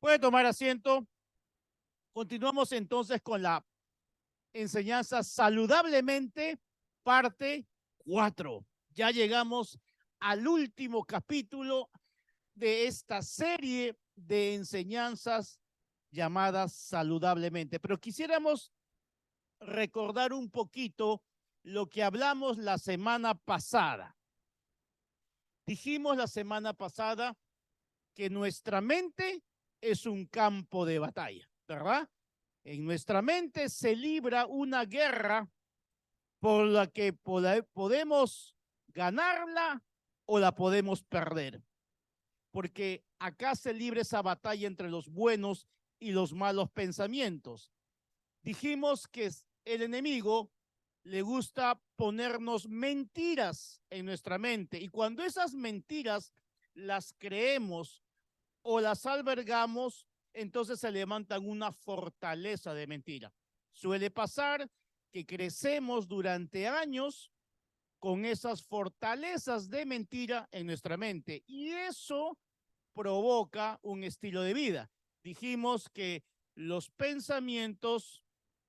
Puede tomar asiento. Continuamos entonces con la enseñanza saludablemente, parte 4. Ya llegamos al último capítulo de esta serie de enseñanzas llamadas saludablemente. Pero quisiéramos recordar un poquito lo que hablamos la semana pasada. Dijimos la semana pasada que nuestra mente es un campo de batalla, ¿verdad? En nuestra mente se libra una guerra por la que podemos ganarla o la podemos perder. Porque acá se libra esa batalla entre los buenos y los malos pensamientos. Dijimos que el enemigo le gusta ponernos mentiras en nuestra mente y cuando esas mentiras las creemos o las albergamos, entonces se levantan una fortaleza de mentira. Suele pasar que crecemos durante años con esas fortalezas de mentira en nuestra mente y eso provoca un estilo de vida. Dijimos que los pensamientos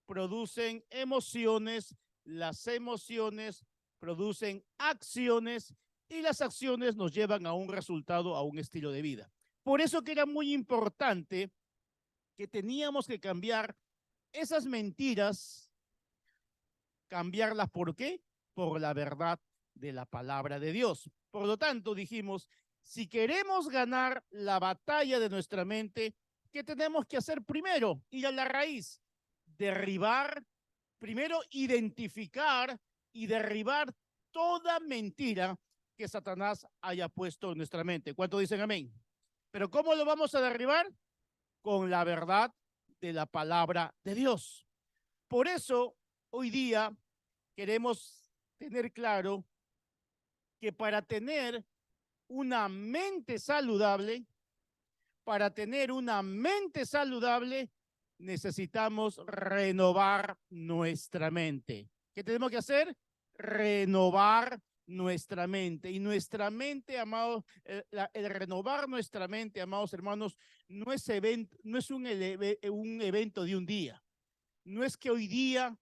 producen emociones, las emociones producen acciones y las acciones nos llevan a un resultado, a un estilo de vida. Por eso que era muy importante que teníamos que cambiar esas mentiras, cambiarlas ¿por qué? Por la verdad de la palabra de Dios. Por lo tanto, dijimos, si queremos ganar la batalla de nuestra mente, ¿qué tenemos que hacer primero? Ir a la raíz, derribar, primero identificar y derribar toda mentira que Satanás haya puesto en nuestra mente. ¿Cuántos dicen amén? Pero ¿cómo lo vamos a derribar? Con la verdad de la palabra de Dios. Por eso, hoy día queremos tener claro que para tener una mente saludable, necesitamos renovar nuestra mente. ¿Qué tenemos que hacer? Renovar nuestra mente. Y nuestra mente, amados, el renovar nuestra mente, amados hermanos, no es un evento de un día. No es que hoy día,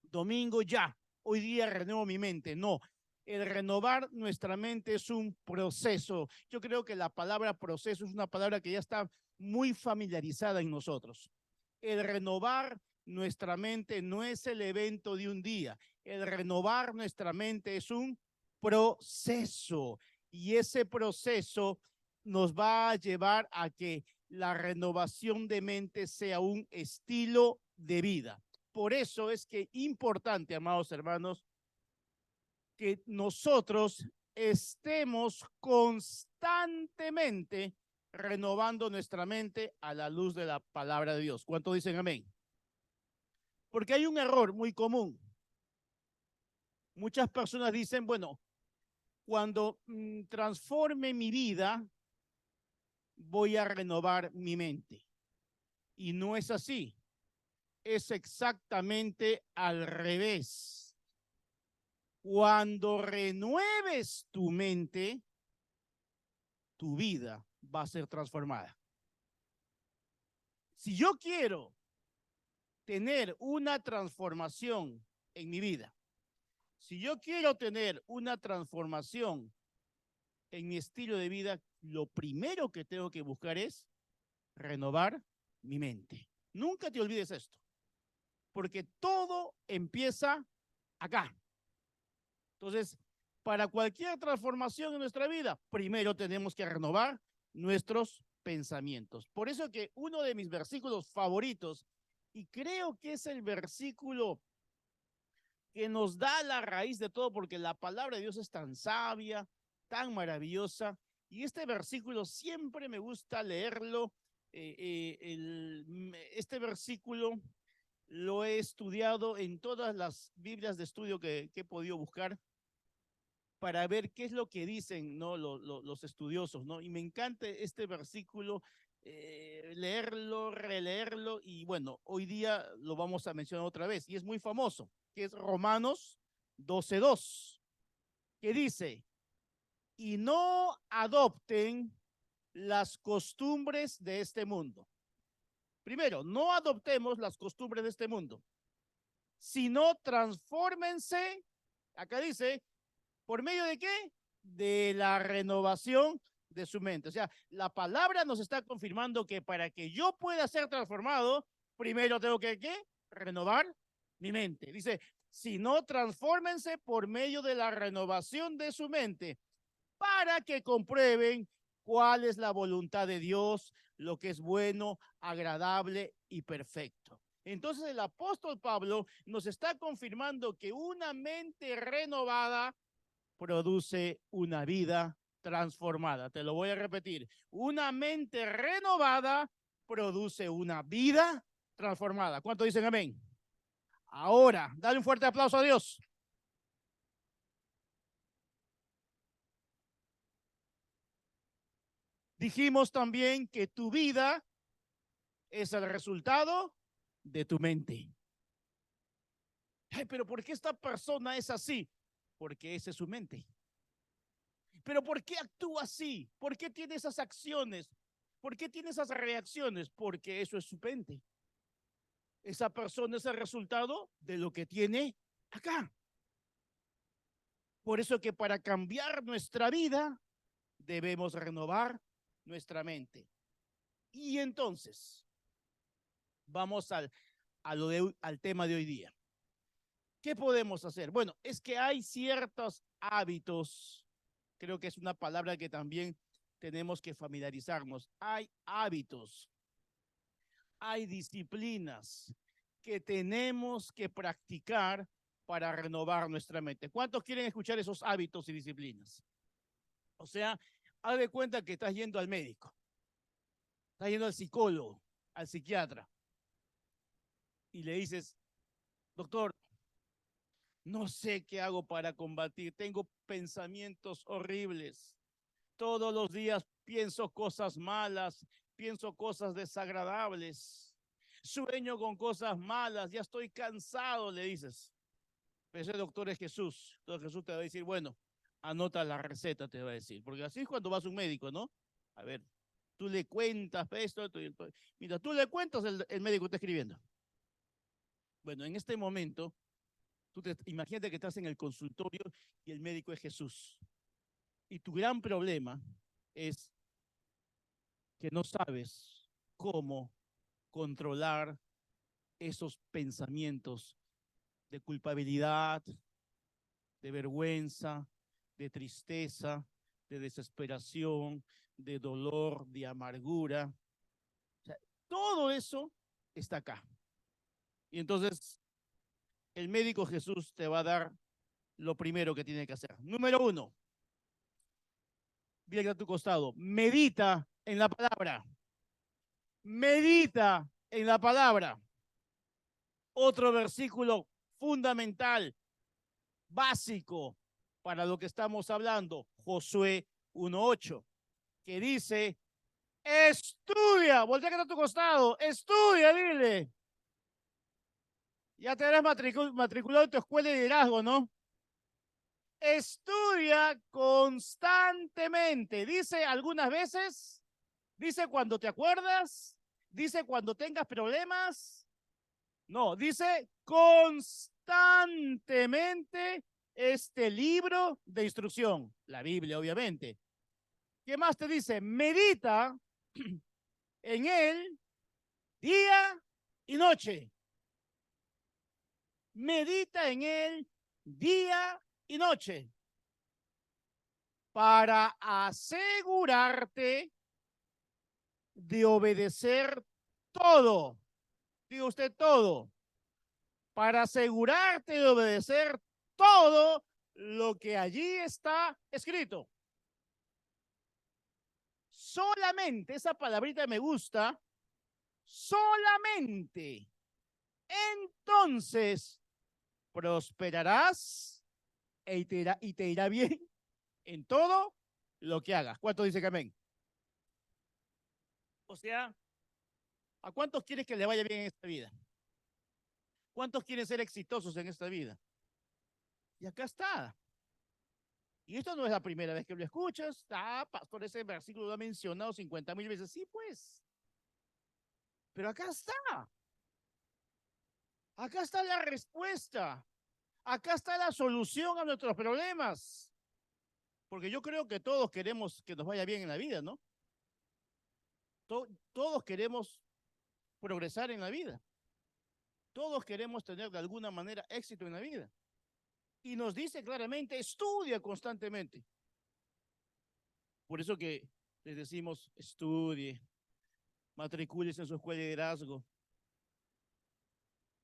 domingo, ya, hoy día renuevo mi mente. No, el renovar nuestra mente es un proceso. Yo creo que la palabra proceso es una palabra que ya está muy familiarizada en nosotros. El renovar nuestra mente no es el evento de un día. El renovar nuestra mente es un proceso. Y ese proceso nos va a llevar a que la renovación de mente sea un estilo de vida. Por eso es que es importante, amados hermanos, que nosotros estemos constantemente renovando nuestra mente a la luz de la palabra de Dios. ¿Cuántos dicen amén? Porque hay un error muy común. Muchas personas dicen, bueno, cuando transforme mi vida, voy a renovar mi mente. Y no es así. Es exactamente al revés. Cuando renueves tu mente, tu vida va a ser transformada. Si yo quiero tener una transformación en mi vida, si yo quiero tener una transformación en mi estilo de vida, lo primero que tengo que buscar es renovar mi mente. Nunca te olvides esto, porque todo empieza acá. Entonces, para cualquier transformación en nuestra vida, primero tenemos que renovar nuestros pensamientos. Por eso que uno de mis versículos favoritos, y creo que es el versículo que nos da la raíz de todo, porque la palabra de Dios es tan sabia, tan maravillosa, y este versículo siempre me gusta leerlo. Este versículo lo he estudiado en todas las Biblias de estudio que he podido buscar para ver qué es lo que dicen, ¿no? los estudiosos, ¿no? Y me encanta este versículo, leerlo, releerlo, y bueno, hoy día lo vamos a mencionar otra vez, y es muy famoso, que es Romanos 12:2, que dice, y no adopten las costumbres de este mundo. Primero, no adoptemos las costumbres de este mundo, sino transfórmense, acá dice, ¿por medio de qué? De la renovación de su mente. O sea, la palabra nos está confirmando que para que yo pueda ser transformado, primero tengo que, ¿qué? Renovar mi mente. Dice, si no, transfórmense por medio de la renovación de su mente para que comprueben cuál es la voluntad de Dios, lo que es bueno, agradable y perfecto. Entonces el apóstol Pablo nos está confirmando que una mente renovada produce una vida transformada. Te lo voy a repetir. Una mente renovada produce una vida transformada. ¿Cuánto dicen amén? Ahora, dale un fuerte aplauso a Dios. Dijimos también que tu vida es el resultado de tu mente. Ay, pero ¿por qué esta persona es así? Porque esa es su mente. Pero ¿por qué actúa así? ¿Por qué tiene esas acciones? ¿Por qué tiene esas reacciones? Porque eso es su mente. Esa persona es el resultado de lo que tiene acá. Por eso que para cambiar nuestra vida debemos renovar nuestra mente. Y entonces, vamos al tema de hoy día. ¿Qué podemos hacer? Bueno, es que hay ciertos hábitos, creo que es una palabra que también tenemos que familiarizarnos. Hay hábitos, hay disciplinas que tenemos que practicar para renovar nuestra mente. ¿Cuántos quieren escuchar esos hábitos y disciplinas? O sea, haz de cuenta que estás yendo al médico, estás yendo al psicólogo, al psiquiatra, y le dices, doctor, no sé qué hago para combatir, tengo pensamientos horribles. Todos los días pienso cosas malas, pienso cosas desagradables, sueño con cosas malas, ya estoy cansado, le dices. Pero ese doctor es Jesús. Entonces Jesús te va a decir, bueno, anota la receta, te va a decir. Porque así es cuando vas a un médico, ¿no? A ver, tú le cuentas esto. Mira, tú le cuentas, el médico está escribiendo. Bueno, en este momento, imagínate que estás en el consultorio y el médico es Jesús. Y tu gran problema es que no sabes cómo controlar esos pensamientos de culpabilidad, de vergüenza, de tristeza, de desesperación, de dolor, de amargura. O sea, todo eso está acá. Y entonces el médico Jesús te va a dar lo primero que tiene que hacer. Número uno, bien a tu costado, medita en la palabra. Medita en la palabra. Otro versículo fundamental, básico para lo que estamos hablando, Josué 1:8, que dice, estudia, voltea que está a tu costado, estudia, dile. Ya te habrás matriculado en tu escuela de liderazgo, ¿no? Estudia constantemente. Dice algunas veces, dice cuando te acuerdas, dice cuando tengas problemas. No, dice constantemente este libro de instrucción, la Biblia, obviamente. ¿Qué más te dice? Medita en él día y noche. Medita en él día y noche para asegurarte de obedecer todo. Diga usted todo. Para asegurarte de obedecer todo lo que allí está escrito. Solamente, esa palabrita me gusta, solamente entonces prosperarás y te irá bien en todo lo que hagas. ¿Cuánto dice que amén? O sea, ¿a cuántos quieres que le vaya bien en esta vida? ¿Cuántos quieren ser exitosos en esta vida? Y acá está. Y esto no es la primera vez que lo escuchas. Ah, pastor, ese versículo lo ha mencionado 50,000 veces. Sí, pues. Pero acá está. Acá está la respuesta. Acá está la solución a nuestros problemas. Porque yo creo que todos queremos que nos vaya bien en la vida, ¿no? Todos queremos progresar en la vida. Todos queremos tener de alguna manera éxito en la vida. Y nos dice claramente, estudia constantemente. Por eso que les decimos, estudie, matricúlese en su escuela de liderazgo.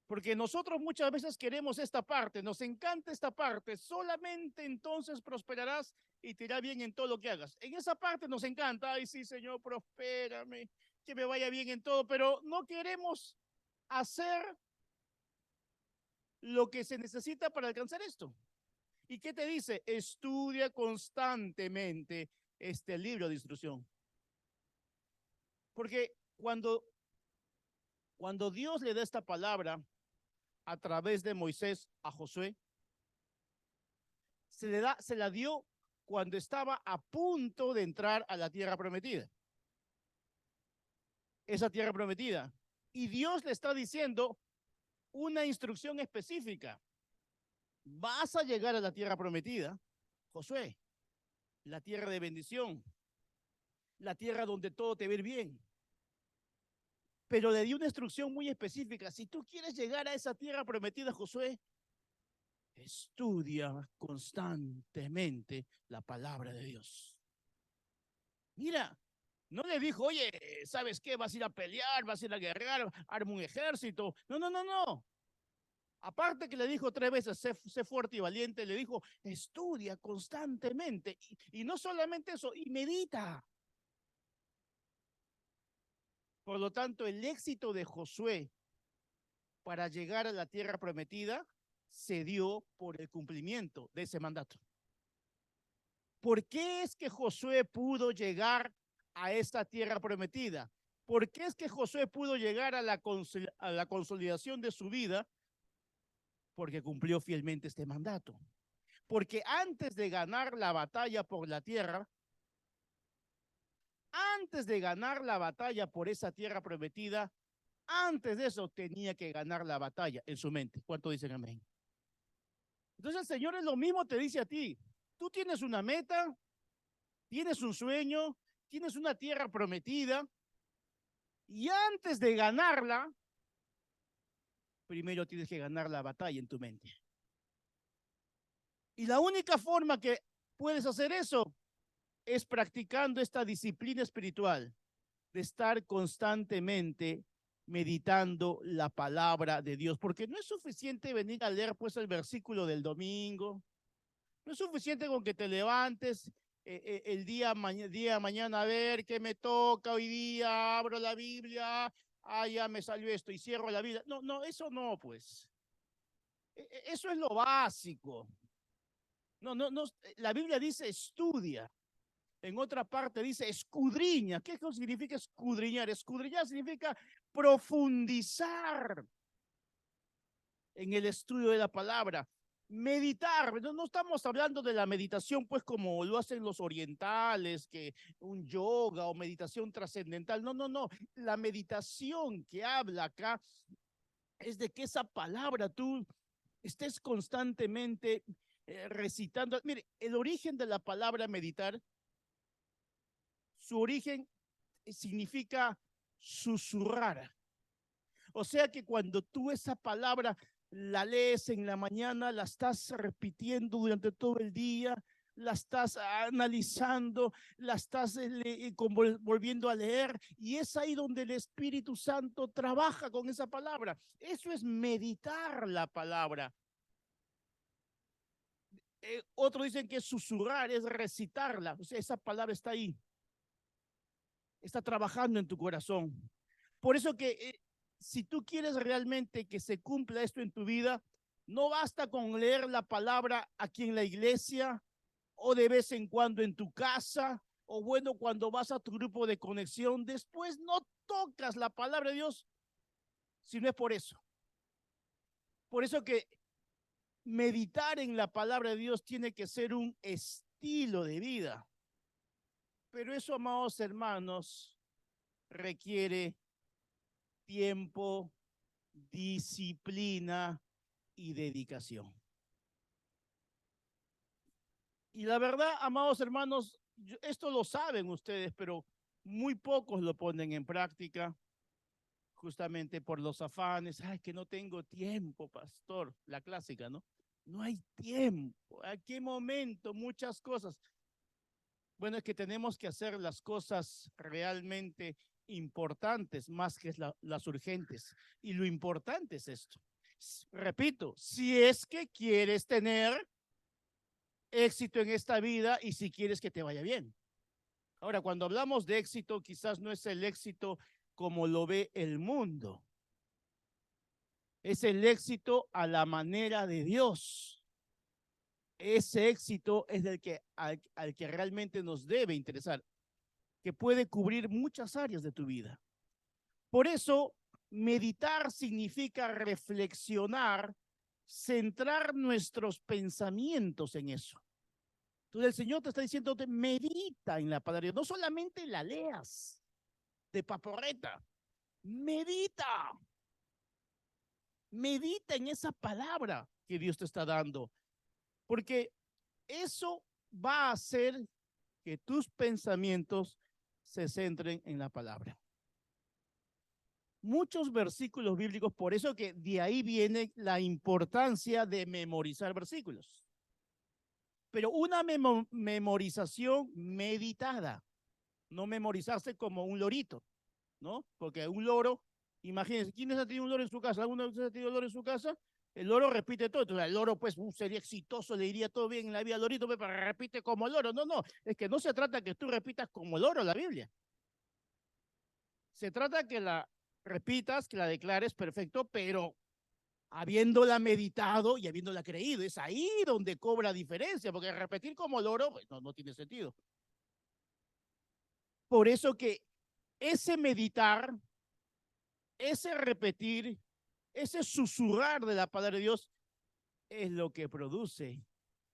Porque nosotros muchas veces queremos esta parte, nos encanta esta parte, solamente entonces prosperarás y te irá bien en todo lo que hagas. En esa parte nos encanta, ay sí, Señor, prospérame, que me vaya bien en todo, pero no queremos hacer lo que se necesita para alcanzar esto. ¿Y qué te dice? Estudia constantemente este libro de instrucción. Porque cuando Dios le da esta palabra a través de Moisés a Josué, se la dio cuando estaba a punto de entrar a la tierra prometida. Esa tierra prometida. Y Dios le está diciendo una instrucción específica. Vas a llegar a la tierra prometida, Josué, la tierra de bendición, la tierra donde todo te va a ir bien. Pero le dio una instrucción muy específica. Si tú quieres llegar a esa tierra prometida, Josué, estudia constantemente la palabra de Dios. Mira, no le dijo, oye, ¿sabes qué? Vas a ir a pelear, vas a ir a guerrear, arma un ejército. No, no, no, no. Aparte que le dijo 3 veces, sé fuerte y valiente, le dijo, estudia constantemente. Y no solamente eso, y medita. Por lo tanto, el éxito de Josué para llegar a la tierra prometida se dio por el cumplimiento de ese mandato. ¿Por qué es que Josué pudo llegar a esta tierra prometida? ¿Por qué es que Josué pudo llegar a la consolidación de su vida? Porque cumplió fielmente este mandato. Porque antes de ganar la batalla por la tierra, antes de ganar la batalla por esa tierra prometida, antes de eso tenía que ganar la batalla en su mente. ¿Cuánto dicen amén? Entonces el Señor es lo mismo te dice a ti. Tú tienes una meta, tienes un sueño, tienes una tierra prometida, y antes de ganarla, primero tienes que ganar la batalla en tu mente. Y la única forma que puedes hacer eso es practicando esta disciplina espiritual de estar constantemente meditando la palabra de Dios, porque no es suficiente venir a leer pues el versículo del domingo, no es suficiente con que te levantes el día mañana a ver qué me toca hoy día, abro la Biblia, ya me salió esto y cierro la Biblia. No, no, eso no, pues. Eso es lo básico. No, no, no, la Biblia dice estudia. En otra parte dice escudriña. ¿Qué significa escudriñar? Escudriñar significa profundizar en el estudio de la palabra. Meditar, no estamos hablando de la meditación pues como lo hacen los orientales, que un yoga o meditación trascendental. No, no, no. La meditación que habla acá es de que esa palabra tú estés constantemente recitando. Mire, el origen de la palabra meditar, su origen significa susurrar. O sea que cuando tú esa palabra la lees en la mañana, la estás repitiendo durante todo el día, la estás analizando, la estás volviendo a leer, y es ahí donde el Espíritu Santo trabaja con esa palabra. Eso es meditar la palabra. Otros dicen que susurrar es recitarla, o sea, esa palabra está ahí, está trabajando en tu corazón. Por eso que si tú quieres realmente que se cumpla esto en tu vida, no basta con leer la palabra aquí en la iglesia o de vez en cuando en tu casa o bueno cuando vas a tu grupo de conexión. Después no tocas la palabra de Dios si no es por eso. Por eso que meditar en la palabra de Dios tiene que ser un estilo estilo de vida. Pero eso, amados hermanos, requiere tiempo, disciplina y dedicación. Y la verdad, amados hermanos, esto lo saben ustedes, pero muy pocos lo ponen en práctica, justamente por los afanes. Ay, que no tengo tiempo, pastor, la clásica, ¿no? No hay tiempo. ¿A qué momento? Muchas cosas. Bueno, es que tenemos que hacer las cosas realmente importantes más que las urgentes. Y lo importante es esto. Repito, si es que quieres tener éxito en esta vida y si quieres que te vaya bien. Ahora, cuando hablamos de éxito, quizás no es el éxito como lo ve el mundo. Es el éxito a la manera de Dios. Ese éxito es del que, al que realmente nos debe interesar, que puede cubrir muchas áreas de tu vida. Por eso, meditar significa reflexionar, centrar nuestros pensamientos en eso. Entonces el Señor te está diciendo, medita en la palabra, no solamente la leas de paporreta, medita, medita en esa palabra que Dios te está dando, porque eso va a hacer que tus pensamientos se centren en la palabra. Muchos versículos bíblicos, por eso que de ahí viene la importancia de memorizar versículos. Pero una memorización meditada, no memorizarse como un lorito, ¿no? Porque un loro, imagínense, ¿quiénes han tenido un loro en su casa? ¿Alguno de ustedes ha tenido un loro en su casa? El loro repite todo, entonces el loro pues sería exitoso, le iría todo bien en la vida al lorito, pero repite como el loro. No, no, es que no se trata que tú repitas como el loro la Biblia. Se trata que la repitas, que la declares perfecto, pero habiéndola meditado y habiéndola creído. Es ahí donde cobra diferencia, porque repetir como loro pues, no tiene sentido. Por eso que ese meditar, ese repetir, ese susurrar de la palabra de Dios es lo que produce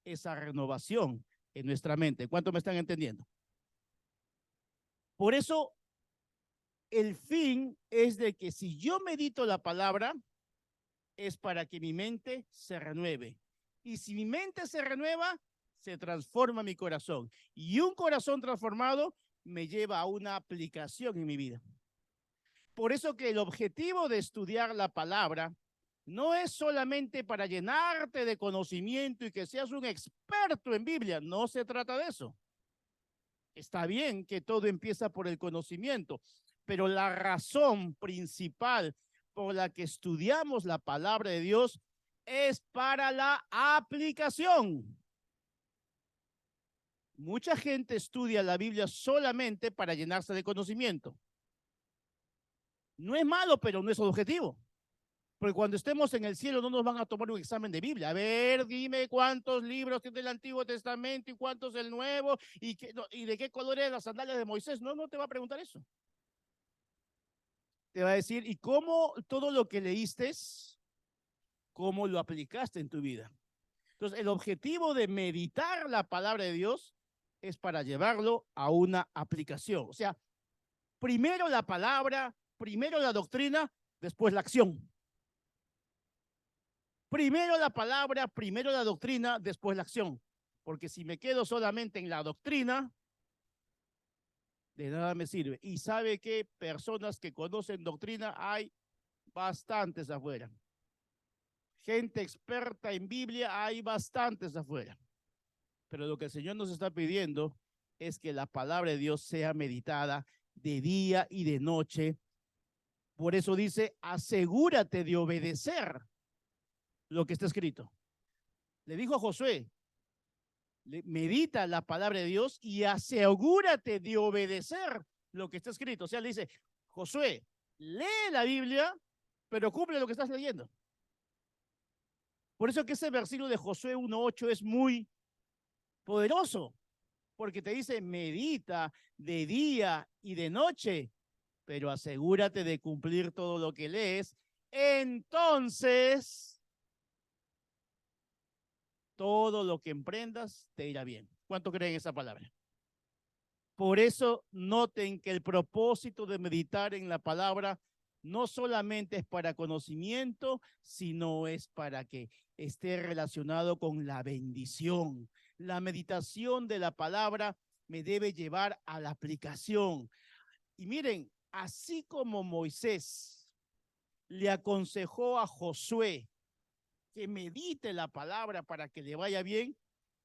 esa renovación en nuestra mente. ¿Cuánto me están entendiendo? Por eso el fin es de que si yo medito la palabra, es para que mi mente se renueve. Y si mi mente se renueva, se transforma mi corazón. Y un corazón transformado me lleva a una aplicación en mi vida. Por eso que el objetivo de estudiar la palabra no es solamente para llenarte de conocimiento y que seas un experto en Biblia. No se trata de eso. Está bien que todo empieza por el conocimiento, pero la razón principal por la que estudiamos la palabra de Dios es para la aplicación. Mucha gente estudia la Biblia solamente para llenarse de conocimiento. No es malo, pero no es el objetivo. Porque cuando estemos en el cielo no nos van a tomar un examen de Biblia. A ver, dime cuántos libros tiene el Antiguo Testamento y cuántos el Nuevo y de qué color eran las sandalias de Moisés. No te va a preguntar eso. Te va a decir, ¿y cómo todo lo que leíste, cómo lo aplicaste en tu vida? Entonces, el objetivo de meditar la palabra de Dios es para llevarlo a una aplicación. O sea, primero la palabra, primero la doctrina, después la acción. Primero la palabra, primero la doctrina, después la acción. Porque si me quedo solamente en la doctrina, de nada me sirve. Y sabe que personas que conocen doctrina hay bastantes afuera. Gente experta en Biblia hay bastantes afuera. Pero lo que el Señor nos está pidiendo es que la palabra de Dios sea meditada de día y de noche. Por eso dice, asegúrate de obedecer lo que está escrito. Le dijo a Josué, medita la palabra de Dios y asegúrate de obedecer lo que está escrito. O sea, le dice, Josué, lee la Biblia, pero cumple lo que estás leyendo. Por eso que ese versículo de Josué 1:8 es muy poderoso, porque te dice, medita de día y de noche, pero asegúrate de cumplir todo lo que lees. Entonces, todo lo que emprendas te irá bien. ¿Cuánto creen esa palabra? Por eso noten que el propósito de meditar en la palabra no solamente es para conocimiento, sino es para que esté relacionado con la bendición. La meditación de la palabra me debe llevar a la aplicación. Y miren, así como Moisés le aconsejó a Josué que medite la palabra para que le vaya bien,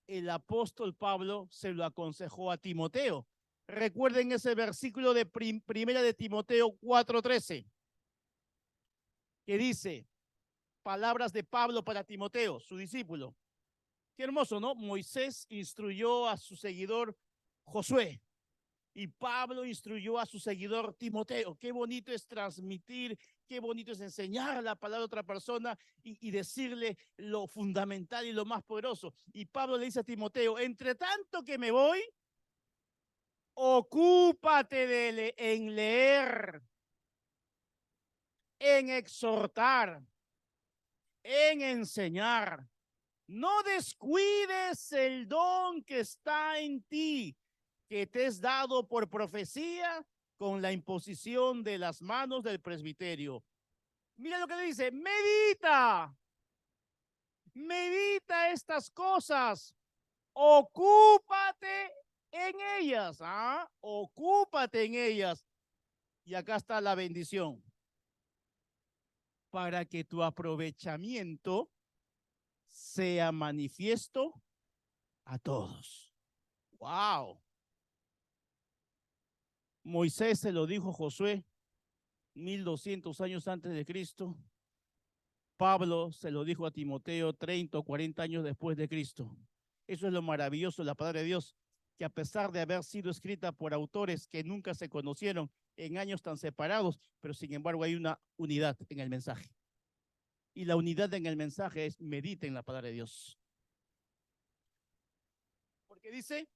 el apóstol Pablo se lo aconsejó a Timoteo. Recuerden ese versículo de primera de Timoteo 4:13, que dice, palabras de Pablo para Timoteo, su discípulo. Qué hermoso, ¿no? Moisés instruyó a su seguidor Josué y Pablo instruyó a su seguidor Timoteo. Qué bonito es transmitir, qué bonito es enseñar la palabra a otra persona y decirle lo fundamental y lo más poderoso. Y Pablo le dice a Timoteo, entre tanto que me voy, ocúpate en leer, en exhortar, en enseñar. No descuides el don que está en ti, que te es dado por profecía con la imposición de las manos del presbiterio. Mira lo que dice, medita estas cosas, ocúpate en ellas, ocúpate en ellas. Y acá está la bendición, para que tu aprovechamiento sea manifiesto a todos. ¡Wow! Moisés se lo dijo a Josué 1200 años antes de Cristo. Pablo se lo dijo a Timoteo 30 o 40 años después de Cristo. Eso es lo maravilloso de la palabra de Dios, que a pesar de haber sido escrita por autores que nunca se conocieron en años tan separados, pero sin embargo hay una unidad en el mensaje. Y la unidad en el mensaje es mediten la palabra de Dios. Porque dice,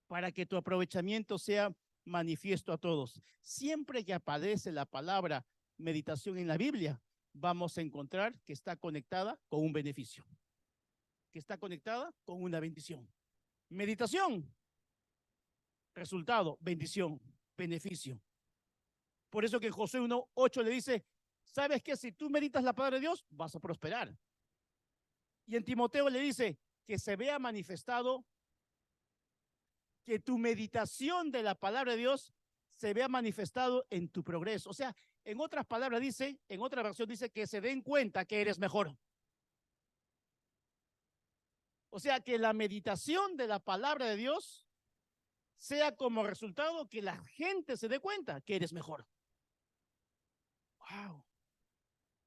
para que tu aprovechamiento sea manifiesto a todos. Siempre que aparece la palabra meditación en la Biblia, vamos a encontrar que está conectada con un beneficio, que está conectada con una bendición. Meditación, resultado, bendición, beneficio. Por eso que en Josué 1:8 le dice, ¿sabes qué? Si tú meditas la palabra de Dios, vas a prosperar. Y en Timoteo le dice que se vea manifestado, que tu meditación de la palabra de Dios se vea manifestado en tu progreso. O sea, en otras palabras dice, en otra versión dice que se den cuenta que eres mejor. O sea, que la meditación de la palabra de Dios sea como resultado que la gente se dé cuenta que eres mejor. Wow.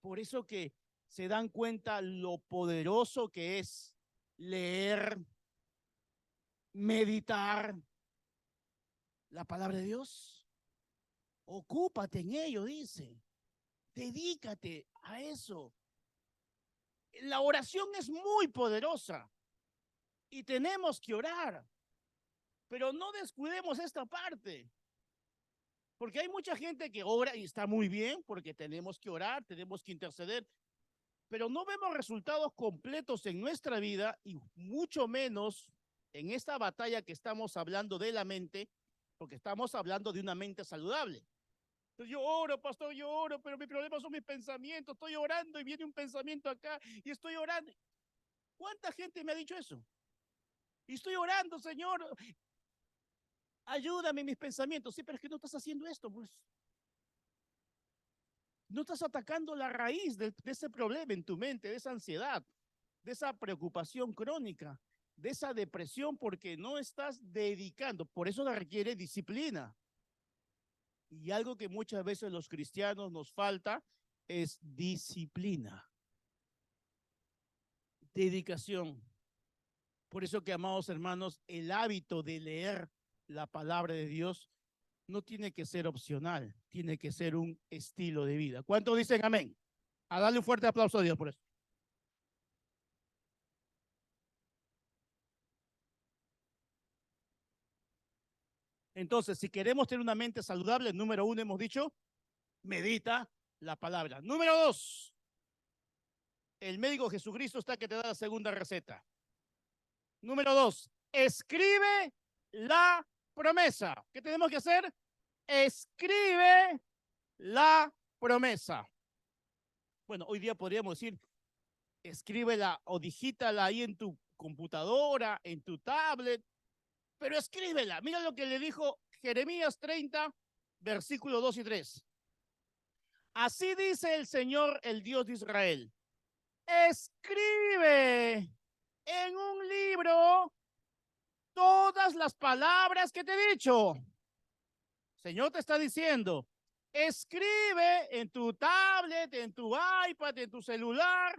Por eso que se dan cuenta lo poderoso que es leer, meditar la palabra de Dios. Ocúpate en ello, dice. Dedícate a eso. La oración es muy poderosa y tenemos que orar, pero no descuidemos esta parte, porque hay mucha gente que ora y está muy bien, porque tenemos que orar, tenemos que interceder, pero no vemos resultados completos en nuestra vida y mucho menos en esta batalla que estamos hablando de la mente, porque estamos hablando de una mente saludable. Entonces yo oro, pastor, yo oro, pero mi problema son mis pensamientos. Estoy orando y viene un pensamiento acá y estoy orando. ¿Cuánta gente me ha dicho eso? Y estoy orando, Señor, ayúdame en mis pensamientos. Sí, pero es que no estás haciendo esto, pues. No estás atacando la raíz de ese problema en tu mente, de esa ansiedad, de esa preocupación crónica, de esa depresión, porque no estás dedicando. Por eso la requiere disciplina. Y algo que muchas veces los cristianos nos falta es disciplina, dedicación. Por eso que, amados hermanos, el hábito de leer la palabra de Dios no tiene que ser opcional, tiene que ser un estilo de vida. ¿Cuántos dicen amén? A darle un fuerte aplauso a Dios por eso. Entonces, si queremos tener una mente saludable, número uno, hemos dicho, medita la palabra. Número dos, el médico Jesucristo está que te da la segunda receta. Número dos, escribe la promesa. ¿Qué tenemos que hacer? Escribe la promesa. Bueno, hoy día podríamos decir, escríbela o digítala ahí en tu computadora, en tu tablet, pero escríbela. Mira lo que le dijo Jeremías 30, versículos 2 y 3. Así dice el Señor, el Dios de Israel. Escribe en un libro todas las palabras que te he dicho. Señor te está diciendo, escribe en tu tablet, en tu iPad, en tu celular,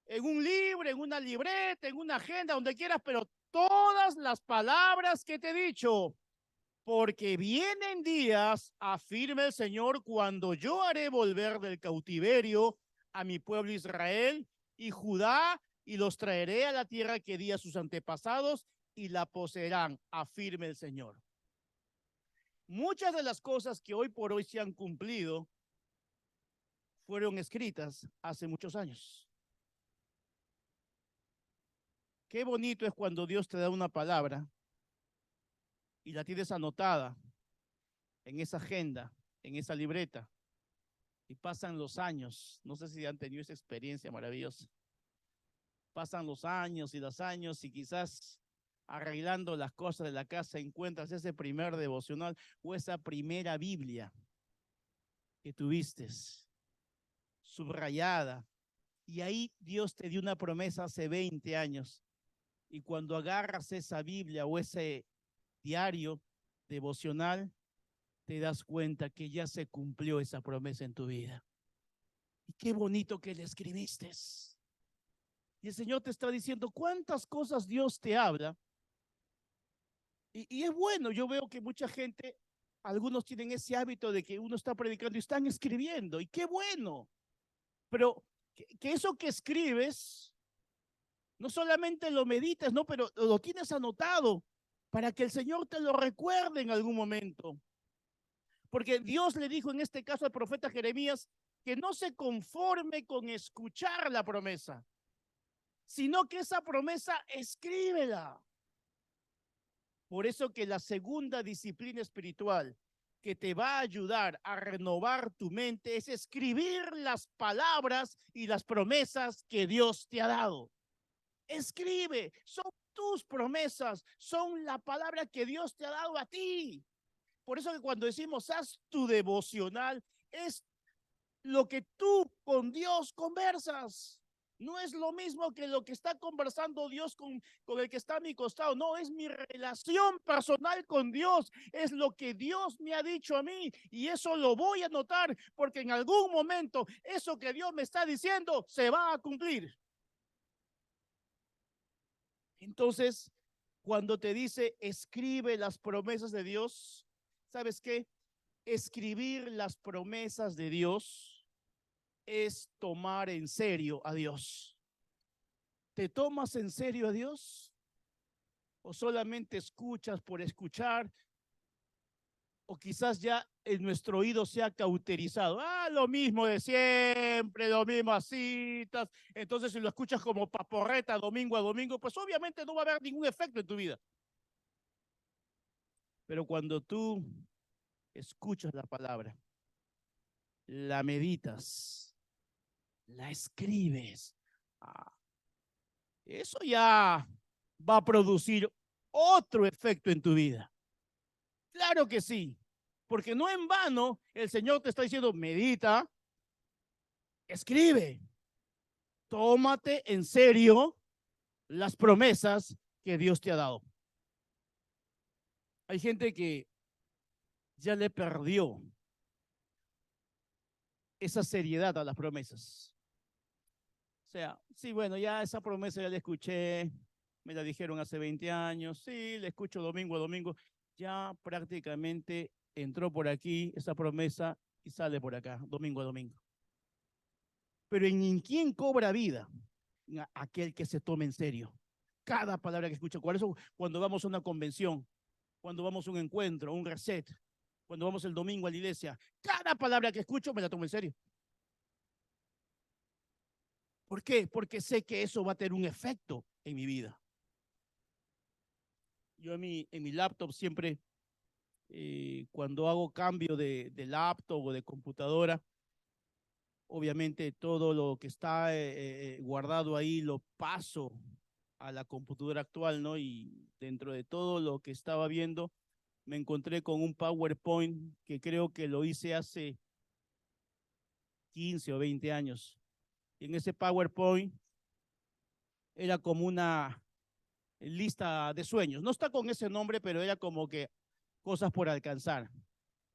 en un libro, en una libreta, en una agenda, donde quieras, pero todas las palabras que te he dicho, porque vienen días, afirma el Señor, cuando yo haré volver del cautiverio a mi pueblo Israel y Judá, y los traeré a la tierra que di a sus antepasados y la poseerán, afirma el Señor. Muchas de las cosas que hoy por hoy se han cumplido fueron escritas hace muchos años. Qué bonito es cuando Dios te da una palabra y la tienes anotada en esa agenda, en esa libreta, y pasan los años. No sé si han tenido esa experiencia maravillosa. Pasan los años y los años y quizás arreglando las cosas de la casa encuentras ese primer devocional o esa primera Biblia que tuviste subrayada. Y ahí Dios te dio una promesa hace 20 años. Y cuando agarras esa Biblia o ese diario devocional, te das cuenta que ya se cumplió esa promesa en tu vida. Y qué bonito que le escribiste. Y el Señor te está diciendo cuántas cosas Dios te habla. Y es bueno, yo veo que mucha gente, algunos tienen ese hábito de que uno está predicando y están escribiendo. Y qué bueno. Pero que eso que escribes, no solamente lo meditas, no, pero lo tienes anotado para que el Señor te lo recuerde en algún momento. Porque Dios le dijo en este caso al profeta Jeremías que no se conforme con escuchar la promesa, sino que esa promesa escríbela. Por eso que la segunda disciplina espiritual que te va a ayudar a renovar tu mente es escribir las palabras y las promesas que Dios te ha dado. Escribe, son tus promesas, son la palabra que Dios te ha dado a ti. Por eso que cuando decimos haz tu devocional, es lo que tú con Dios conversas. No es lo mismo que lo que está conversando Dios con el que está a mi costado. No, es mi relación personal con Dios. Es lo que Dios me ha dicho a mí. Y eso lo voy a notar porque en algún momento eso que Dios me está diciendo se va a cumplir. Entonces, cuando te dice escribe las promesas de Dios, ¿sabes qué? Escribir las promesas de Dios es tomar en serio a Dios. ¿Te tomas en serio a Dios? ¿O solamente escuchas por escuchar? O quizás ya en nuestro oído se ha cauterizado. Ah, lo mismo de siempre, lo mismo a citas. Entonces, si lo escuchas como paporreta domingo a domingo, pues obviamente no va a haber ningún efecto en tu vida. Pero cuando tú escuchas la palabra, la meditas, la escribes, eso ya va a producir otro efecto en tu vida. Claro que sí, porque no en vano el Señor te está diciendo, medita, escribe, tómate en serio las promesas que Dios te ha dado. Hay gente que ya le perdió esa seriedad a las promesas. O sea, sí, bueno, ya esa promesa ya la escuché, me la dijeron hace 20 años, sí, la escucho domingo a domingo, ya prácticamente entró por aquí esa promesa y sale por acá, domingo a domingo. Pero ¿en quién cobra vida? Aquel que se tome en serio cada palabra que escucha. Por eso cuando vamos a una convención, cuando vamos a un encuentro, un reset, cuando vamos el domingo a la iglesia, cada palabra que escucho me la tomo en serio. ¿Por qué? Porque sé que eso va a tener un efecto en mi vida. Yo en mi laptop siempre, cuando hago cambio de laptop o de computadora, obviamente todo lo que está guardado ahí lo paso a la computadora actual, ¿no? Y dentro de todo lo que estaba viendo, me encontré con un PowerPoint que creo que lo hice hace 15 o 20 años. Y en ese PowerPoint era como una lista de sueños. No está con ese nombre, pero era como que cosas por alcanzar.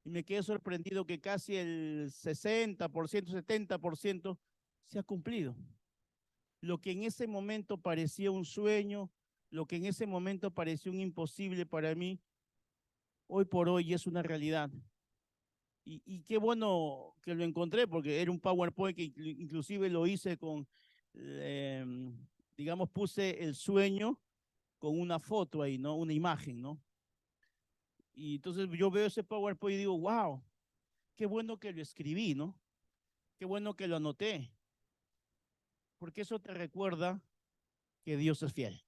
Y me quedé sorprendido que casi el 60%, 70% se ha cumplido. Lo que en ese momento parecía un sueño, lo que en ese momento parecía un imposible para mí, hoy por hoy es una realidad. Y qué bueno que lo encontré, porque era un PowerPoint que inclusive lo hice con, eh, digamos, puse el sueño con una foto ahí, ¿no? Una imagen, ¿no? Y entonces yo veo ese PowerPoint y digo, wow, qué bueno que lo escribí, ¿no? Qué bueno que lo anoté, porque eso te recuerda que Dios es fiel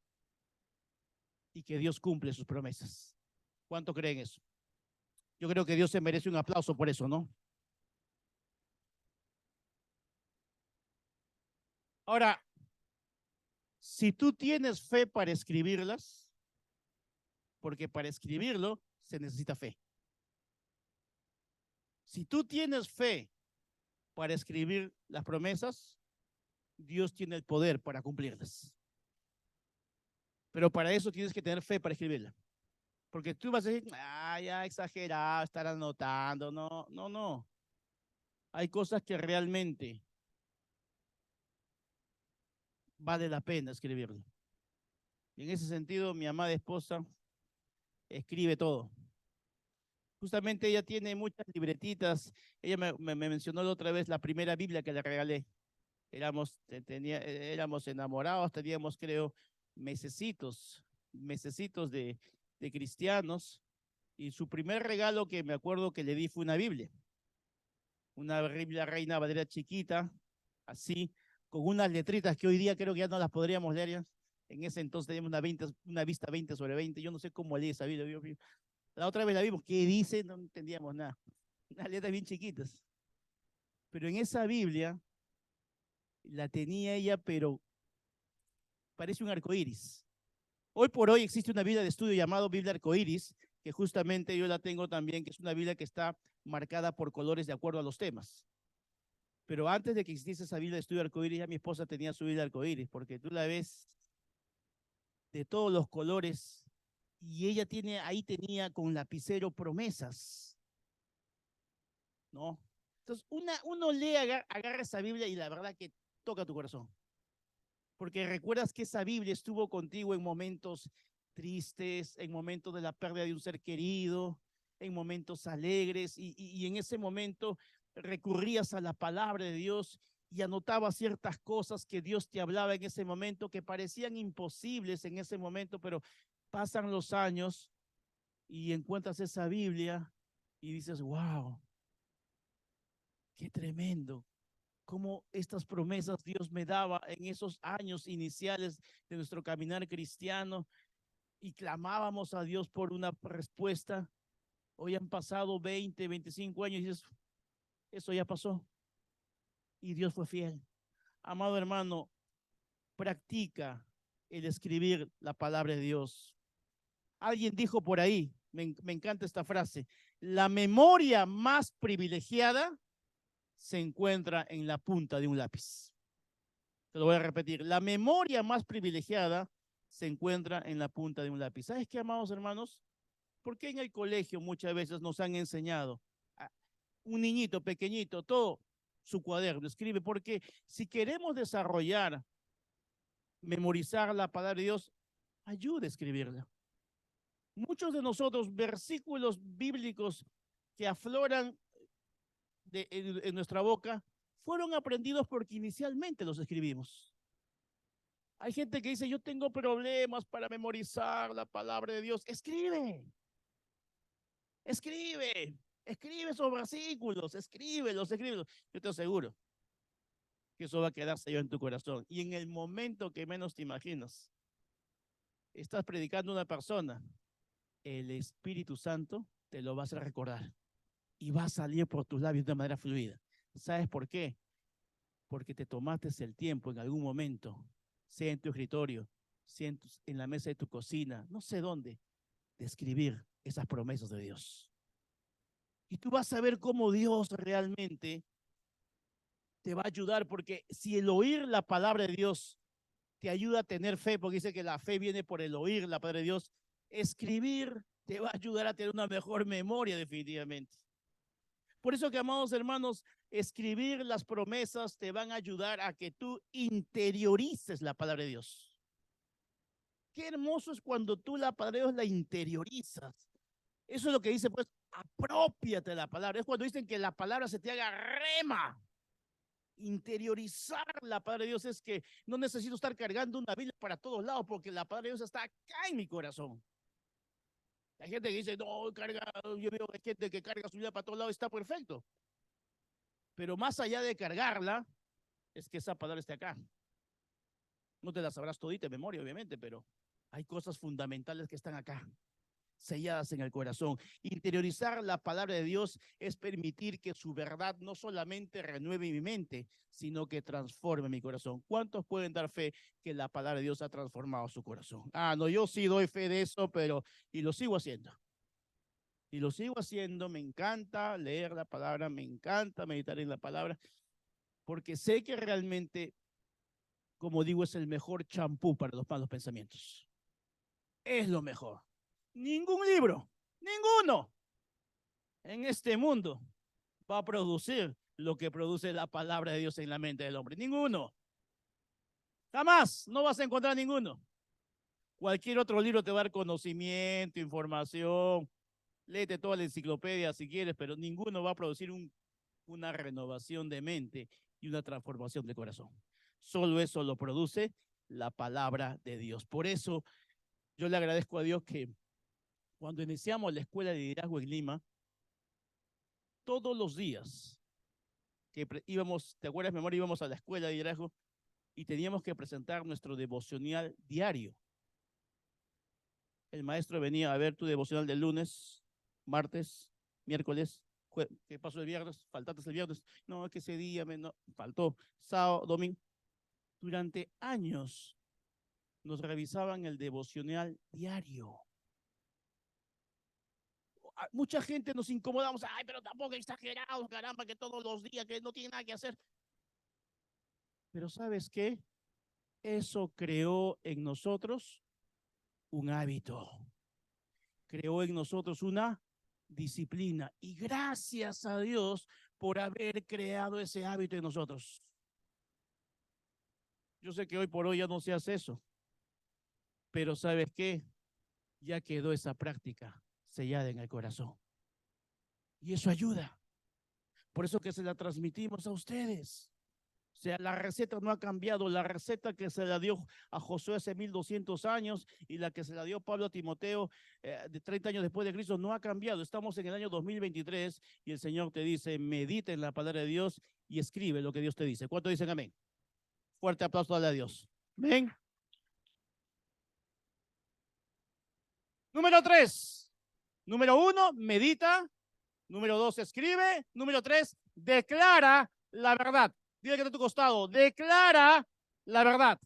y que Dios cumple sus promesas. ¿Cuánto creen eso? Yo creo que Dios se merece un aplauso por eso, ¿no? Ahora, si tú tienes fe para escribirlas, porque para escribirlo se necesita fe. Si tú tienes fe para escribir las promesas, Dios tiene el poder para cumplirlas. Pero para eso tienes que tener fe para escribirla. Porque tú vas a decir, ah, ya exagerado, estar anotando. No, no, no. Hay cosas que realmente vale la pena escribirlo. Y en ese sentido, mi amada esposa escribe todo. Justamente ella tiene muchas libretitas. Ella me mencionó la otra vez la primera Biblia que le regalé. Éramos enamorados, teníamos, creo, mesecitos de cristianos. Y su primer regalo que me acuerdo que le di fue una Biblia Reina Valera chiquita, así, con unas letritas que hoy día creo que ya no las podríamos leer. Ya. En ese entonces teníamos una vista 20/20. Yo no sé cómo leí esa Biblia. La otra vez la vimos, ¿qué dice? No entendíamos nada. Unas letras bien chiquitas. Pero en esa Biblia la tenía ella, pero parece un arcoíris. Hoy por hoy existe una Biblia de estudio llamada Biblia Arcoíris, que justamente yo la tengo también, que es una Biblia que está marcada por colores de acuerdo a los temas. Pero antes de que existiese esa Biblia de estudio arcoíris, ya mi esposa tenía su Biblia arcoíris, porque tú la ves de todos los colores y ella ahí tenía con lapicero promesas, ¿no? Entonces, uno lee, agarra esa Biblia y la verdad que toca tu corazón, porque recuerdas que esa Biblia estuvo contigo en momentos tristes, en momentos de la pérdida de un ser querido, en momentos alegres, y en ese momento recurrías a la palabra de Dios y anotabas ciertas cosas que Dios te hablaba en ese momento que parecían imposibles en ese momento, pero pasan los años y encuentras esa Biblia y dices, wow, qué tremendo, cómo estas promesas Dios me daba en esos años iniciales de nuestro caminar cristiano y clamábamos a Dios por una respuesta. Hoy han pasado 20, 25 años y dices, eso ya pasó y Dios fue fiel. Amado hermano, practica el escribir la palabra de Dios. Alguien dijo por ahí, me encanta esta frase, la memoria más privilegiada se encuentra en la punta de un lápiz. Te lo voy a repetir, la memoria más privilegiada se encuentra en la punta de un lápiz. ¿Sabes qué, amados hermanos? Porque en el colegio muchas veces nos han enseñado, a un niñito pequeñito, todo su cuaderno, escribe, porque si queremos desarrollar, memorizar la palabra de Dios, ayuda a escribirla. Muchos de nosotros, versículos bíblicos que afloran en nuestra boca, fueron aprendidos porque inicialmente los escribimos. Hay gente que dice, yo tengo problemas para memorizar la palabra de Dios. Escribe, escribe, escribe esos versículos, escríbelos, escríbelos. Yo te aseguro que eso va a quedar sellado en tu corazón. Y en el momento que menos te imaginas, estás predicando a una persona el Espíritu Santo te lo va a hacer recordar y va a salir por tus labios de manera fluida. ¿Sabes por qué? Porque te tomaste el tiempo en algún momento, sea en tu escritorio, sea en la mesa de tu cocina, no sé dónde, de escribir esas promesas de Dios. Y tú vas a ver cómo Dios realmente te va a ayudar, porque si el oír la palabra de Dios te ayuda a tener fe, porque dice que la fe viene por el oír la palabra de Dios, escribir te va a ayudar a tener una mejor memoria definitivamente. Por eso que, amados hermanos, escribir las promesas te van a ayudar a que tú interiorices la palabra de Dios. Qué hermoso es cuando tú la palabra de Dios la interiorizas. Eso es lo que dice, pues, apropiate de la palabra. Es cuando dicen que la palabra se te haga rema. Interiorizar la palabra de Dios es que no necesito estar cargando una Biblia para todos lados, porque la palabra de Dios está acá en mi corazón. Hay gente que dice, no, carga, yo veo gente que carga su Biblia para todos lados, está perfecto. Pero más allá de cargarla, es que esa palabra esté acá. No te la sabrás todita de memoria, obviamente, pero hay cosas fundamentales que están acá, selladas en el corazón. Interiorizar la palabra de Dios es permitir que su verdad no solamente renueve mi mente, sino que transforme mi corazón. ¿Cuántos pueden dar fe que la palabra de Dios ha transformado su corazón? Ah, no, yo sí doy fe de eso, pero y lo sigo haciendo. Y lo sigo haciendo, me encanta leer la palabra, me encanta meditar en la palabra, porque sé que realmente, como digo, es el mejor champú para los malos pensamientos. Es lo mejor. Ningún libro, ninguno en este mundo va a producir lo que produce la palabra de Dios en la mente del hombre. Ninguno. Jamás no vas a encontrar ninguno. Cualquier otro libro te va a dar conocimiento, información. Léete toda la enciclopedia si quieres, pero ninguno va a producir una renovación de mente y una transformación de corazón. Solo eso lo produce la palabra de Dios. Por eso yo le agradezco a Dios que cuando iniciamos la escuela de liderazgo en Lima, todos los días que íbamos, ¿te acuerdas, memoria? Íbamos a la escuela de liderazgo y teníamos que presentar nuestro devocional diario. El maestro venía a ver tu devocional del lunes, martes, miércoles, ¿qué pasó el viernes? Faltaste el viernes. No, es que ese día no, faltó. Sábado, domingo. Durante años nos revisaban el devocional diario. Mucha gente nos incomodamos, ay, pero tampoco exagerados, caramba, que todos los días, que no tiene nada que hacer. Pero ¿sabes qué? Eso creó en nosotros un hábito, creó en nosotros una disciplina, y gracias a Dios por haber creado ese hábito en nosotros. Yo sé que hoy por hoy ya no se hace eso, pero ¿sabes qué? Ya quedó esa práctica sellada en el corazón. Y eso ayuda. Por eso que se la transmitimos a ustedes. O sea, la receta no ha cambiado. La receta que se la dio a Josué hace 1200 años y la que se la dio Pablo a Timoteo de 30 años después de Cristo no ha cambiado. Estamos en el año 2023 y el Señor te dice, medita en la palabra de Dios y escribe lo que Dios te dice. ¿Cuántos dicen amén? Fuerte aplauso a Dios. Amén. Número 3. Número 1, medita. Número 2, escribe. Número 3, declara la verdad. Dile que está a tu costado, declara la verdad.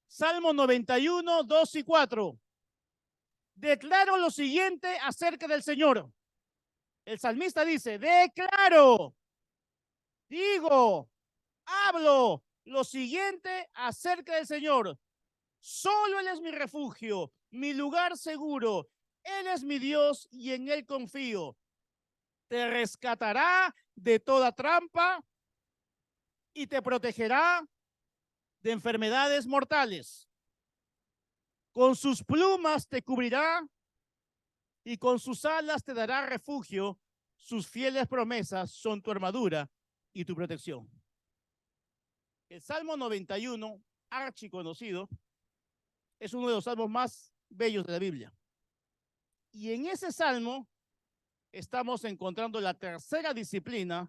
Salmo 91, 2 y 4. Declaro lo siguiente acerca del Señor. El salmista dice, declaro, digo, hablo lo siguiente acerca del Señor. Solo Él es mi refugio, mi lugar seguro. Él es mi Dios y en Él confío. Te rescatará de toda trampa y te protegerá de enfermedades mortales. Con sus plumas te cubrirá y con sus alas te dará refugio. Sus fieles promesas son tu armadura y tu protección. El Salmo 91, archiconocido, es uno de los salmos más bellos de la Biblia. Y en ese salmo estamos encontrando la tercera disciplina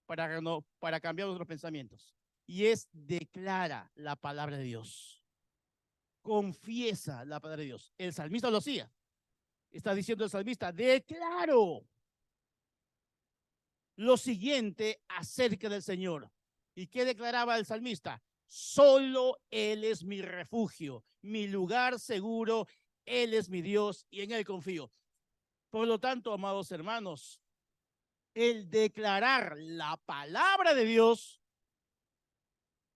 para cambiar nuestros pensamientos. Y es declara la palabra de Dios. Confiesa la palabra de Dios. El salmista lo hacía. Está diciendo el salmista, declaro lo siguiente acerca del Señor. ¿Y qué declaraba el salmista? Solo Él es mi refugio, mi lugar seguro, Él es mi Dios y en Él confío. Por lo tanto, amados hermanos, el declarar la palabra de Dios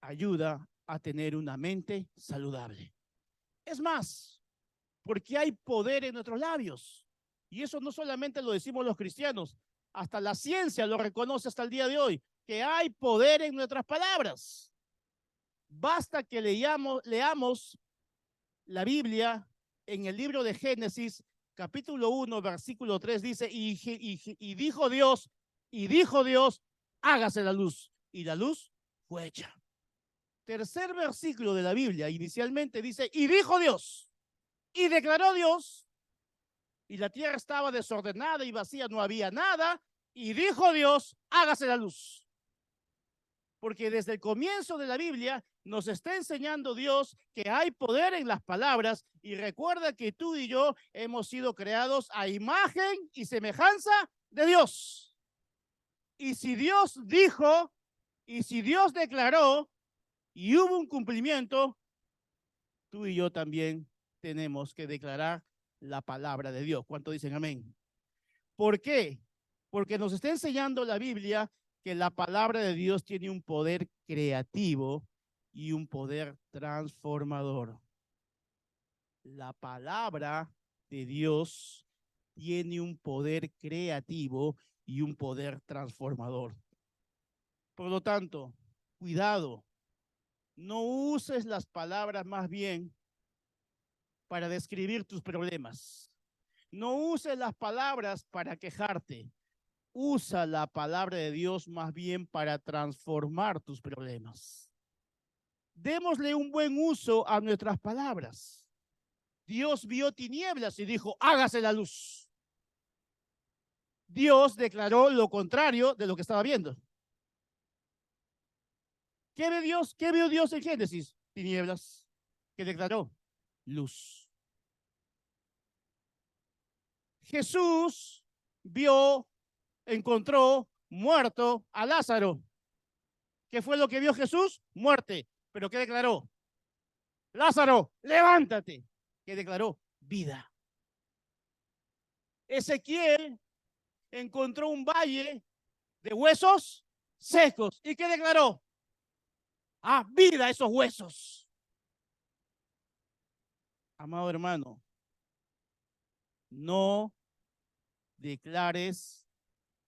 ayuda a tener una mente saludable. Es más, porque hay poder en nuestros labios. Y eso no solamente lo decimos los cristianos, hasta la ciencia lo reconoce hasta el día de hoy, que hay poder en nuestras palabras. Basta que leamos la Biblia en el libro de Génesis, capítulo 1, versículo 3, dice, y dijo Dios, hágase la luz. Y la luz fue hecha. Tercer versículo de la Biblia, inicialmente dice, y dijo Dios, y declaró Dios, y la tierra estaba desordenada y vacía, no había nada, y dijo Dios, hágase la luz. Porque desde el comienzo de la Biblia nos está enseñando Dios que hay poder en las palabras, y recuerda que tú y yo hemos sido creados a imagen y semejanza de Dios. Y si Dios dijo, y si Dios declaró, y hubo un cumplimiento, tú y yo también tenemos que declarar la palabra de Dios. ¿Cuánto dicen amén? ¿Por qué? Porque nos está enseñando la Biblia que la palabra de Dios tiene un poder creativo y un poder transformador. La palabra de Dios tiene un poder creativo y un poder transformador. Por lo tanto, cuidado, no uses las palabras más bien para describir tus problemas. No uses las palabras para quejarte. Usa la palabra de Dios más bien para transformar tus problemas. Démosle un buen uso a nuestras palabras. Dios vio tinieblas y dijo, hágase la luz. Dios declaró lo contrario de lo que estaba viendo. ¿Qué ve Dios? ¿Qué vio Dios en Génesis? Tinieblas. ¿Qué declaró? Luz. Jesús encontró muerto a Lázaro. ¿Qué fue lo que vio Jesús? Muerte. ¿Pero qué declaró? Lázaro, levántate. ¿Qué declaró? Vida. Ezequiel encontró un valle de huesos secos. ¿Y qué declaró? Vida esos huesos. Amado hermano, no declares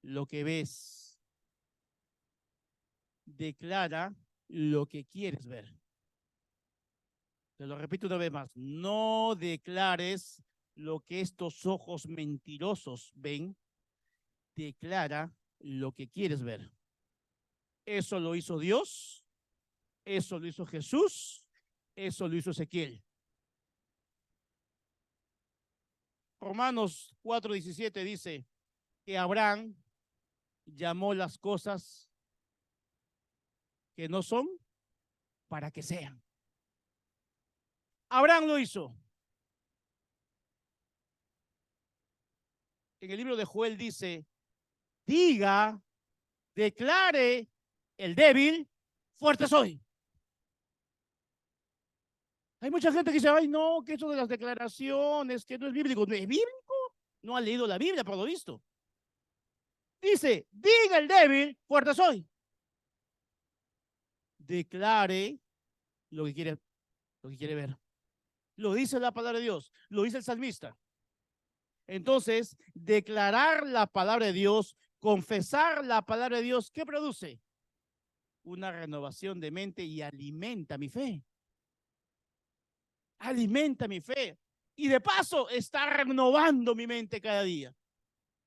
lo que ves. Declara lo que quieres ver. Te lo repito una vez más. No declares lo que estos ojos mentirosos ven. Declara lo que quieres ver. Eso lo hizo Dios. Eso lo hizo Jesús. Eso lo hizo Ezequiel. Romanos 4:17 dice que Abraham llamó las cosas que no son para que sean. Abraham lo hizo. En el libro de Joel dice, declare el débil, fuerte soy. Hay mucha gente que dice, ay no, que eso de las declaraciones, que no es bíblico. ¿No es bíblico? No ha leído la Biblia, por lo visto. Dice, diga el débil, fuerte soy. Declare lo que quiere ver. Lo dice la palabra de Dios, lo dice el salmista. Entonces, declarar la palabra de Dios, confesar la palabra de Dios, ¿qué produce? Una renovación de mente y alimenta mi fe. Alimenta mi fe. Y de paso, está renovando mi mente cada día.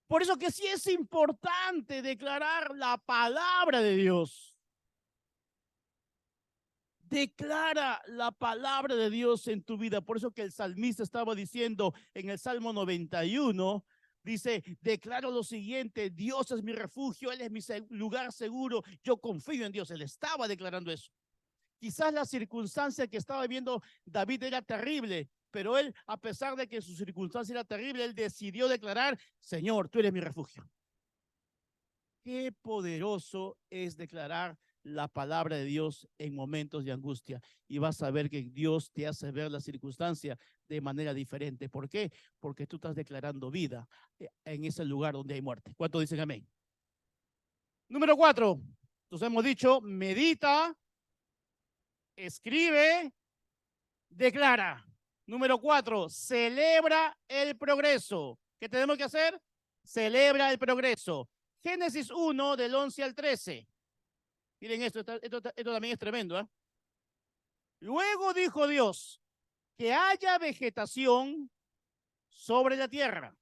Por eso que sí es importante declarar la palabra de Dios. Declara la palabra de Dios en tu vida. Por eso que el salmista estaba diciendo en el Salmo 91, dice, declaro lo siguiente, Dios es mi refugio, Él es mi lugar seguro, yo confío en Dios. Él estaba declarando eso. Quizás la circunstancia que estaba viviendo David era terrible, pero él, a pesar de que su circunstancia era terrible, él decidió declarar: Señor, tú eres mi refugio. Qué poderoso es declarar la palabra de Dios en momentos de angustia, y vas a ver que Dios te hace ver la circunstancia de manera diferente. ¿Por qué? Porque tú estás declarando vida en ese lugar donde hay muerte. ¿Cuántos dicen amén? Número 4. Entonces hemos dicho: medita, escribe, declara. Número 4, celebra el progreso. ¿Qué tenemos que hacer? Celebra el progreso. Génesis 1, del 11 al 13. Miren esto también es tremendo. Luego dijo Dios: que haya vegetación sobre la tierra,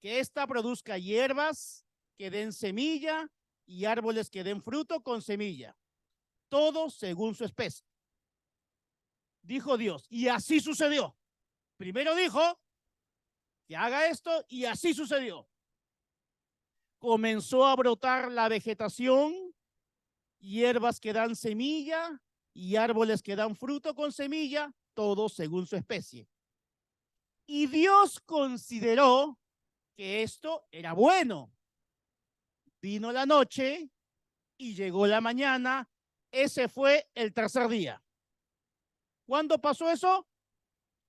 que ésta produzca hierbas que den semilla y árboles que den fruto con semilla, todo según su especie. Dijo Dios, y así sucedió. Primero dijo que haga esto, y así sucedió. Comenzó a brotar la vegetación, hierbas que dan semilla y árboles que dan fruto con semilla, todo según su especie. Y Dios consideró que esto era bueno. Vino la noche y llegó la mañana. Ese fue el tercer día. ¿Cuándo pasó eso?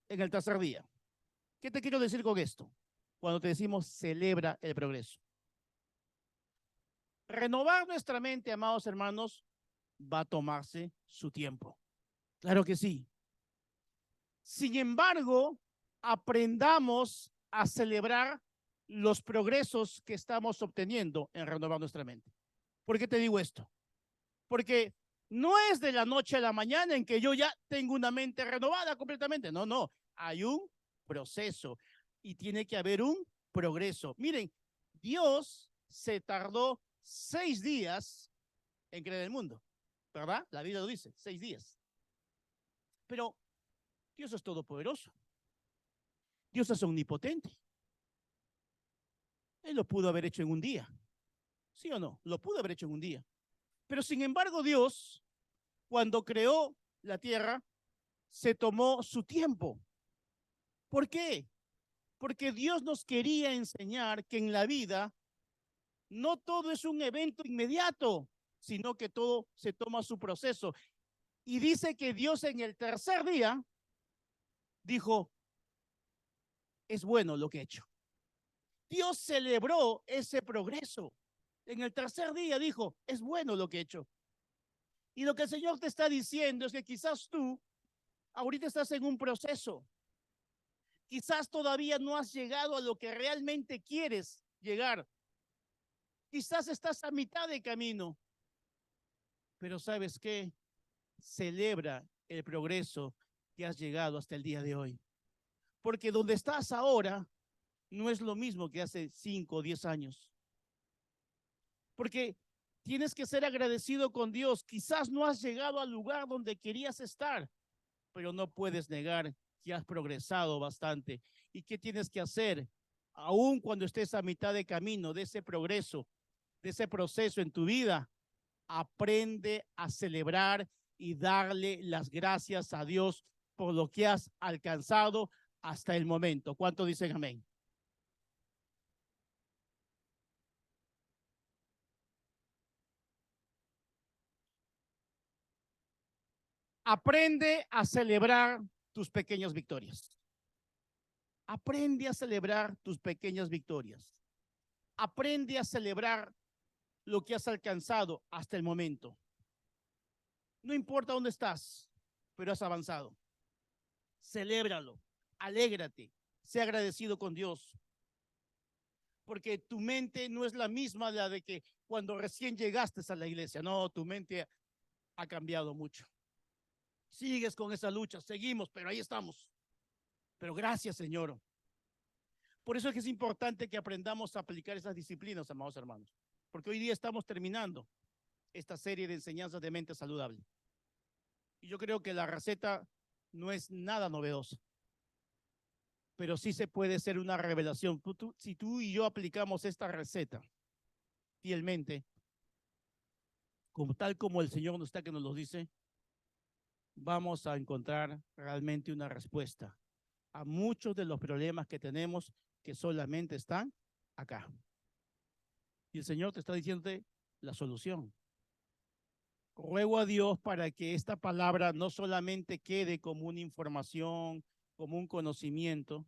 En el tercer día. ¿Qué te quiero decir con esto? Cuando te decimos celebra el progreso. Renovar nuestra mente, amados hermanos, va a tomarse su tiempo. Claro que sí. Sin embargo, aprendamos a celebrar los progresos que estamos obteniendo en renovar nuestra mente. ¿Por qué te digo esto? Porque no es de la noche a la mañana en que yo ya tengo una mente renovada completamente. No, no. Hay un proceso y tiene que haber un progreso. Miren, Dios se tardó 6 días en crear el mundo, ¿verdad? La Biblia lo dice, 6 días. Pero Dios es todopoderoso. Dios es omnipotente. Él lo pudo haber hecho en un día. ¿Sí o no? Lo pudo haber hecho en un día. Pero sin embargo, Dios, cuando creó la tierra, se tomó su tiempo. ¿Por qué? Porque Dios nos quería enseñar que en la vida no todo es un evento inmediato, sino que todo se toma su proceso. Y dice que Dios en el tercer día dijo: es bueno lo que he hecho. Dios celebró ese progreso. En el tercer día dijo: es bueno lo que he hecho. Y lo que el Señor te está diciendo es que quizás tú ahorita estás en un proceso. Quizás todavía no has llegado a lo que realmente quieres llegar. Quizás estás a mitad de camino. Pero ¿sabes qué? Celebra el progreso que has llegado hasta el día de hoy. Porque donde estás ahora no es lo mismo que hace 5 o 10 años. Porque tienes que ser agradecido con Dios. Quizás no has llegado al lugar donde querías estar, pero no puedes negar que has progresado bastante. ¿Y qué tienes que hacer? Aun cuando estés a mitad de camino de ese progreso, de ese proceso en tu vida, aprende a celebrar y darle las gracias a Dios por lo que has alcanzado hasta el momento. ¿Cuánto dicen amén? Aprende a celebrar tus pequeñas victorias. Aprende a celebrar tus pequeñas victorias. Aprende a celebrar lo que has alcanzado hasta el momento. No importa dónde estás, pero has avanzado. Celébralo, alégrate, sé agradecido con Dios. Porque tu mente no es la misma la de que cuando recién llegaste a la iglesia. No, tu mente ha cambiado mucho. Sigues con esa lucha, seguimos, pero ahí estamos. Pero gracias, Señor. Por eso es que es importante que aprendamos a aplicar esas disciplinas, amados hermanos. Porque hoy día estamos terminando esta serie de enseñanzas de mente saludable. Y yo creo que la receta no es nada novedosa, pero sí se puede ser una revelación. Si tú y yo aplicamos esta receta fielmente, como tal como el Señor nos está que nos lo dice, vamos a encontrar realmente una respuesta a muchos de los problemas que tenemos que solamente están acá. Y el Señor te está diciendo la solución. Ruego a Dios para que esta palabra no solamente quede como una información, como un conocimiento,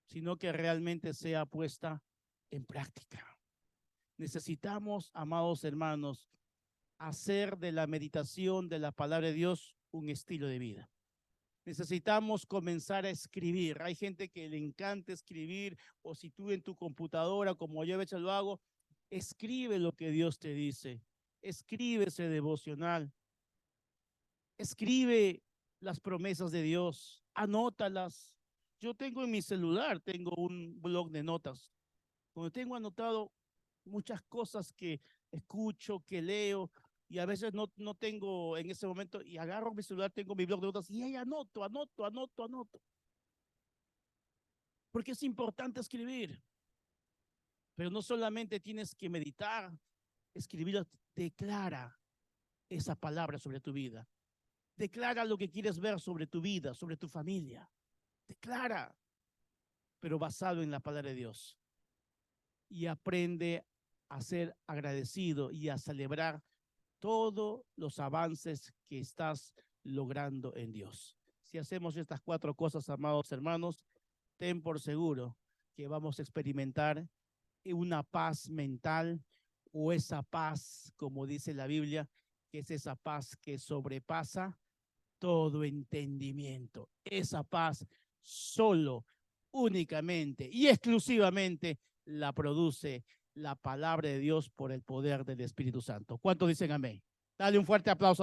sino que realmente sea puesta en práctica. Necesitamos, amados hermanos, hacer de la meditación de la palabra de Dios un estilo de vida. Necesitamos comenzar a escribir. Hay gente que le encanta escribir, o si tú en tu computadora, como yo a veces lo hago, escribe lo que Dios te dice. Escribe ese devocional. Escribe las promesas de Dios. Anótalas. Yo tengo en mi celular, tengo un blog de notas, donde tengo anotado muchas cosas que escucho, que leo, y a veces no tengo en ese momento, y agarro mi celular, tengo mi blog de notas, y ahí anoto. Porque es importante escribir, pero no solamente tienes que meditar, escribir, declara esa palabra sobre tu vida. Declara lo que quieres ver sobre tu vida, sobre tu familia. Declara, pero basado en la palabra de Dios. Y aprende a ser agradecido y a celebrar todos los avances que estás logrando en Dios. Si hacemos estas 4 cosas, amados hermanos, ten por seguro que vamos a experimentar una paz mental, o esa paz, como dice la Biblia, que es esa paz que sobrepasa todo entendimiento. Esa paz solo, únicamente y exclusivamente la produce la palabra de Dios por el poder del Espíritu Santo. ¿Cuántos dicen amén? Dale un fuerte aplauso a Dios.